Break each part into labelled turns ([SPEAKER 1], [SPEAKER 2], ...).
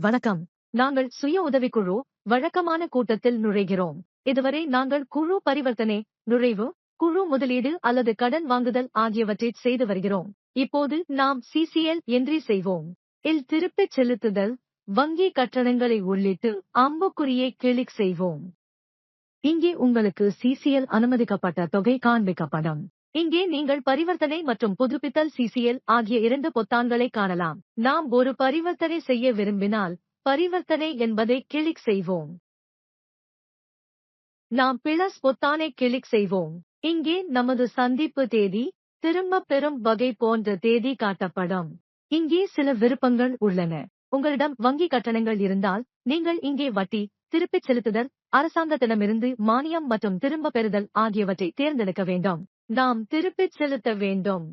[SPEAKER 1] வணக்கம். நாங்கள் சுய உதவிக்குழு வழக்கமான கூட்டத்தில் நுழைகிறோம். இதுவரை நாங்கள் குழு பரிவர்த்தனை, நுழைவு, குழு முதலீடு அல்லது கடன் வாங்குதல் ஆகியவற்றை செய்து வருகிறோம். இப்போது நாம் சிசிஎல் என்ட்ரி செய்வோம். இல் திருப்பிச் செலுத்துதல், வங்கி கட்டணங்களை உள்ளிட்டு அம்புக்குறியை கிளிக் செய்வோம். இங்கே உங்களுக்கு சிசிஎல் அனுமதிக்கப்பட்ட தொகை காண்பிக்கப்படும். இங்கே நீங்கள் பரிவர்த்தனை மற்றும் புதுப்பித்தல் சிசிஎல் ஆகிய 2 பொத்தான்களை காணலாம். நாம் ஒரு பரிவர்த்தனை செய்ய விரும்பினால் பரிவர்த்தனை என்பதை கிளிக் செய்வோம். நாம் பிளஸ் பொத்தானை கிளிக் செய்வோம். இங்கே நமது சந்திப்பு தேதி, திரும்பப் பெறும் வகை போன்ற தேதி காட்டப்படும். இங்கே சில விருப்பங்கள் உள்ளன. உங்களிடம் வங்கி கட்டணங்கள் இருந்தால் நீங்கள் இங்கே வட்டி, திருப்பிச் செலுத்துதல், அரசாங்கத்திடமிருந்து மானியம் மற்றும் திரும்ப பெறுதல் ஆகியவற்றை தேர்ந்தெடுக்க வேண்டும். நாம் திருப்பிச் செலுத்த வேண்டும்.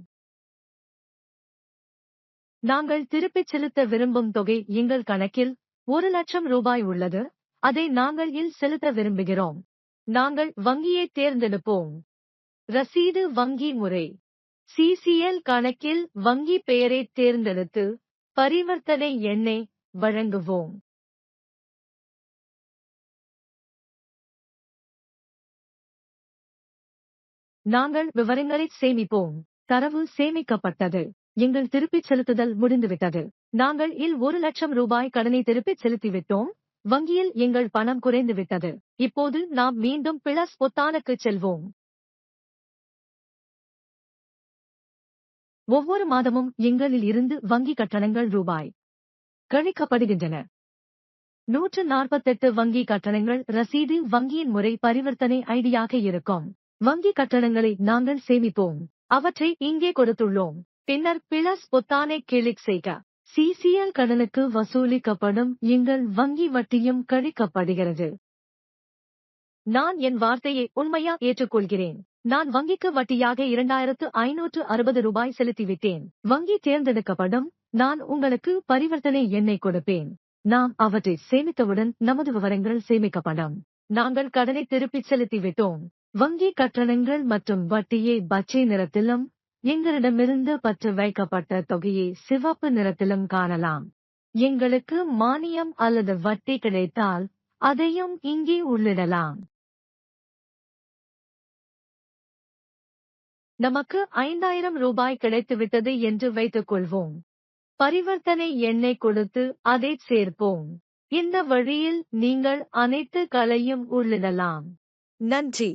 [SPEAKER 1] நாங்கள் திருப்பிச் செலுத்த விரும்பும் தொகை எங்கள் கணக்கில் 1,00,000 ரூபாய் உள்ளது. அதை நாங்கள் இல் செலுத்த விரும்புகிறோம். நாங்கள் வங்கியை தேர்ந்தெடுப்போம். ரசீது வங்கி முறை. சிசிஎல் கணக்கில் வங்கி பெயரை தேர்ந்தெடுத்து பரிவர்த்தனை எண்ணை வழங்குவோம். நாங்கள் விவரங்களை சேமிப்போம். தரவு சேமிக்கப்பட்டது. எங்கள் திருப்பிச் செலுத்துதல் முடிந்துவிட்டது. நாங்கள் இல் 1,00,000 ரூபாய் கடனை திருப்பிச் செலுத்திவிட்டோம். வங்கியில் எங்கள் பணம் குறைந்துவிட்டது. இப்போது நாம் மீண்டும் பிளஸ் பொத்தானுக்கு செல்வோம். ஒவ்வொரு மாதமும் எங்களில் இருந்து வங்கி கட்டணங்கள் ரூபாய் கழிக்கப்படுகின்றன. 148 வங்கி கட்டணங்கள் ரசீது வங்கியின் முறை பரிவர்த்தனை ஐடியாக இருக்கும். வங்கி கட்டணங்களை நாங்கள் சேமிப்போம். அவற்றை இங்கே கொடுத்துள்ளோம். பின்னர் பிளஸ் பொத்தானை கிளிக் செய்க. சிசிஎல் கடனுக்கு வசூலிக்கப்படும் எங்கள் வங்கி வட்டியும் கழிக்கப்படுகிறது. நான் என் வார்த்தையை உண்மையா ஏற்றுக்கொள்கிறேன். நான் வங்கிக்கு வட்டியாக 2,560 ரூபாய் செலுத்திவிட்டேன். வங்கி தேர்ந்தெடுக்கப்படும். நான் உங்களுக்கு பரிவர்த்தனை எண்ணை கொடுப்பேன். நாம் அவற்றை சேமித்தவுடன் நமது விவரங்கள் சேமிக்கப்படும். நாங்கள் கடனை திருப்பிச் செலுத்திவிட்டோம். வங்கி கட்டணங்கள் மற்றும் வட்டியை பச்சை நிறத்திலும், எங்களிடமிருந்து பற்று வைக்கப்பட்ட தொகையை சிவப்பு நிறத்திலும் காணலாம். எங்களுக்கு மானியம் அல்லது வட்டி கிடைத்தால் அதையும் இங்கே உள்ளிடலாம். நமக்கு 5,000 ரூபாய் கிடைத்துவிட்டது என்று வைத்துக் கொள்வோம். பரிவர்த்தனை எண்ணை கொடுத்து அதைச் சேர்ப்போம். இந்த வழியில் நீங்கள் அனைத்து களையும் உள்ளிடலாம். நன்றி.